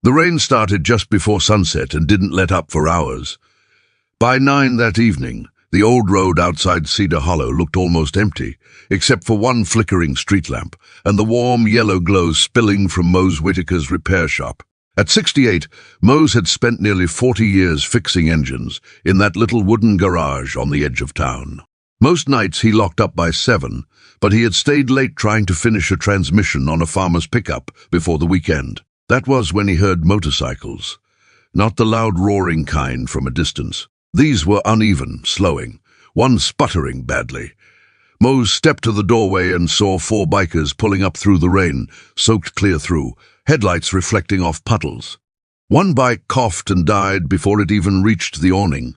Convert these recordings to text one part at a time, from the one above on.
The rain started just before sunset and didn't let up for hours. By 9 that evening, the old road outside Cedar Hollow looked almost empty, except for one flickering street lamp and the warm yellow glow spilling from Mose Whitaker's repair shop. At 68, Mose had spent nearly 40 years fixing engines in that little wooden garage on the edge of town. Most nights he locked up by 7, but he had stayed late trying to finish a transmission on a farmer's pickup before the weekend. That was when he heard motorcycles, not the loud roaring kind from a distance. These were uneven, slowing, one sputtering badly. Mose stepped to the doorway and saw 4 bikers pulling up through the rain, soaked clear through, headlights reflecting off puddles. One bike coughed and died before it even reached the awning.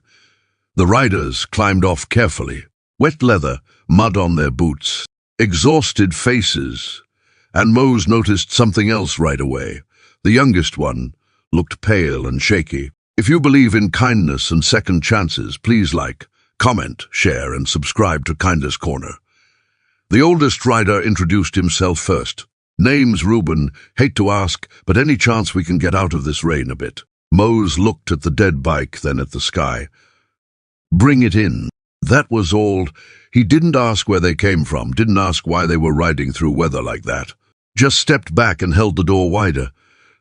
The riders climbed off carefully, wet leather, mud on their boots, exhausted faces, and Mose noticed something else right away. The youngest one looked pale and shaky. If you believe in kindness and second chances, please like, comment, share, and subscribe to Kindness Corner. The oldest rider introduced himself first. Name's Reuben. Hate to ask, but any chance we can get out of this rain a bit? Mose looked at the dead bike, then at the sky. Bring it in. That was all. He didn't ask where they came from, didn't ask why they were riding through weather like that. Just stepped back and held the door wider.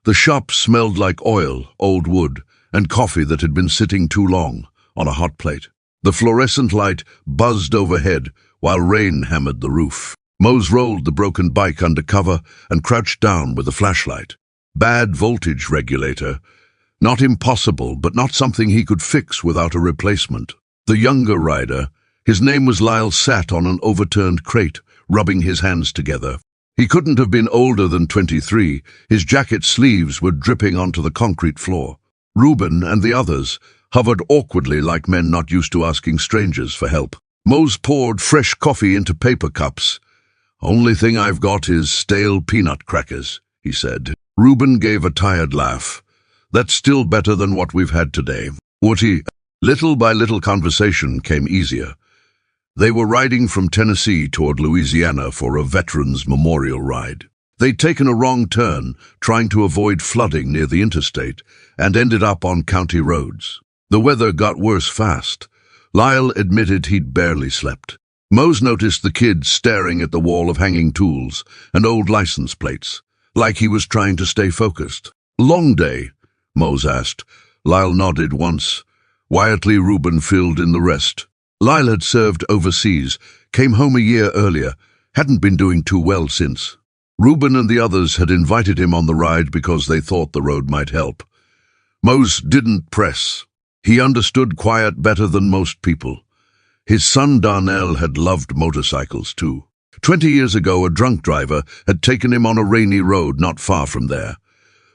The shop smelled like oil, old wood, and coffee that had been sitting too long on a hot plate. The fluorescent light buzzed overhead while rain hammered the roof. Mose rolled the broken bike under cover and crouched down with a flashlight. Bad voltage regulator. Not impossible, but not something he could fix without a replacement. The younger rider, his name was Lyle, sat on an overturned crate, rubbing his hands together. He couldn't have been older than 23. His jacket sleeves were dripping onto the concrete floor. Reuben and the others hovered awkwardly like men not used to asking strangers for help. Mose poured fresh coffee into paper cups. "Only thing I've got is stale peanut crackers," he said. Reuben gave a tired laugh. "That's still better than what we've had today." Woody, little by little conversation came easier. They were riding from Tennessee toward Louisiana for a Veterans Memorial ride. They'd taken a wrong turn, trying to avoid flooding near the interstate, and ended up on county roads. The weather got worse fast. Lyle admitted he'd barely slept. Mose noticed the kid staring at the wall of hanging tools and old license plates, like he was trying to stay focused. "Long day?" Mose asked. Lyle nodded once. Quietly, Reuben filled in the rest. Lyle had served overseas, came home a year earlier, hadn't been doing too well since. Reuben and the others had invited him on the ride because they thought the road might help. Mose didn't press. He understood quiet better than most people. His son Darnell had loved motorcycles too. 20 years ago, a drunk driver had taken him on a rainy road not far from there.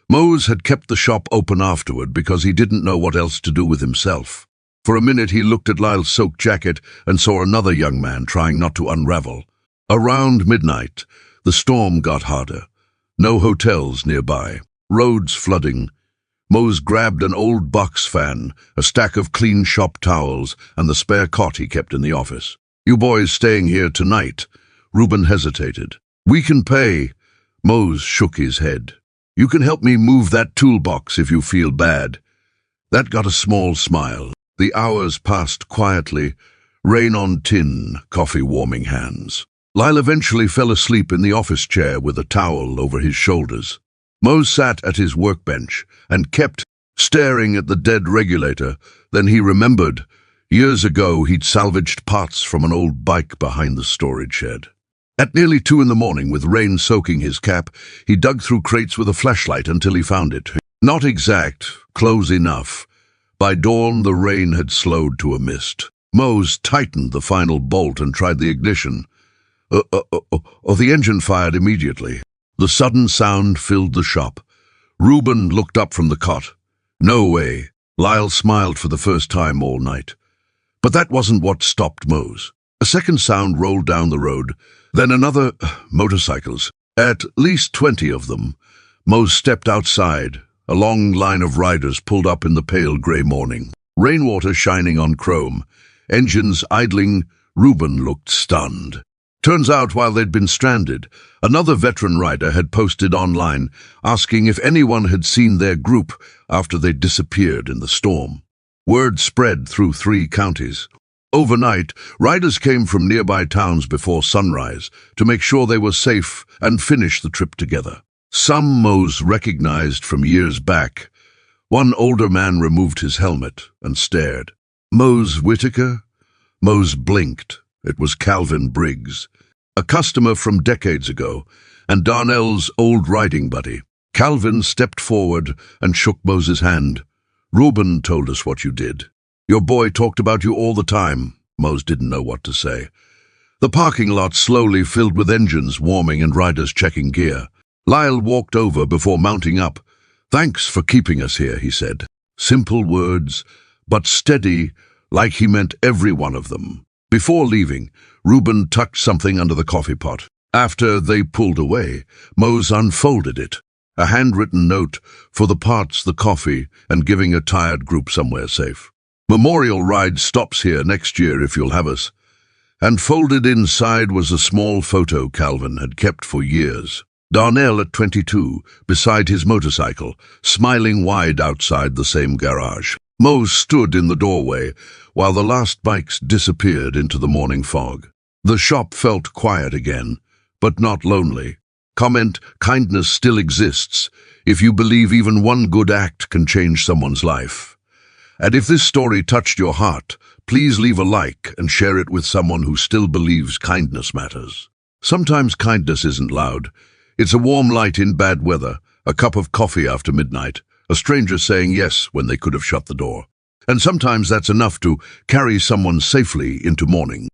Mose had kept the shop open afterward because he didn't know what else to do with himself. For a minute he looked at Lyle's soaked jacket and saw another young man trying not to unravel. Around midnight, the storm got harder. No hotels nearby. Roads flooding. Mose grabbed an old box fan, a stack of clean shop towels, and the spare cot he kept in the office. "You boys staying here tonight?" Reuben hesitated. "We can pay." Mose shook his head. "You can help me move that toolbox if you feel bad." That got a small smile. The hours passed quietly, rain on tin, coffee warming hands. Lyle eventually fell asleep in the office chair with a towel over his shoulders. Mose sat at his workbench and kept staring at the dead regulator. Then he remembered. Years ago, he'd salvaged parts from an old bike behind the storage shed. At nearly 2 in the morning, with rain soaking his cap, he dug through crates with a flashlight until he found it. Not exact, close enough. By dawn, the rain had slowed to a mist. Mose tightened the final bolt and tried the ignition. The engine fired immediately. The sudden sound filled the shop. Reuben looked up from the cot. "No way." Lyle smiled for the first time all night. But that wasn't what stopped Mose. A second sound rolled down the road, then another. Motorcycles. At least 20 of them. Mose stepped outside. A long line of riders pulled up in the pale grey morning. Rainwater shining on chrome. Engines idling. Reuben looked stunned. Turns out while they'd been stranded, another veteran rider had posted online asking if anyone had seen their group after they disappeared in the storm. Word spread through 3 counties. Overnight, riders came from nearby towns before sunrise to make sure they were safe and finish the trip together. Some Mose recognized from years back. One older man removed his helmet and stared. Mose Whitaker? Mose blinked. It was Calvin Briggs, a customer from decades ago, and Darnell's old riding buddy. Calvin stepped forward and shook Mose's hand. "Reuben told us what you did. Your boy talked about you all the time." Mose didn't know what to say. The parking lot slowly filled with engines warming and riders checking gear. Lyle walked over before mounting up. "Thanks for keeping us here," he said. Simple words, but steady, like he meant every one of them. Before leaving, Reuben tucked something under the coffee pot. After they pulled away, Mose unfolded it. A handwritten note for the parts, the coffee, and giving a tired group somewhere safe. "Memorial Ride stops here next year if you'll have us." And folded inside was a small photo Calvin had kept for years. Darnell at 22, beside his motorcycle, smiling wide outside the same garage. Mose stood in the doorway while the last bikes disappeared into the morning fog. The shop felt quiet again, but not lonely. Comment, kindness still exists if you believe even one good act can change someone's life. And if this story touched your heart, please leave a like and share it with someone who still believes kindness matters. Sometimes kindness isn't loud. It's a warm light in bad weather, a cup of coffee after midnight, a stranger saying yes when they could have shut the door. And sometimes that's enough to carry someone safely into morning.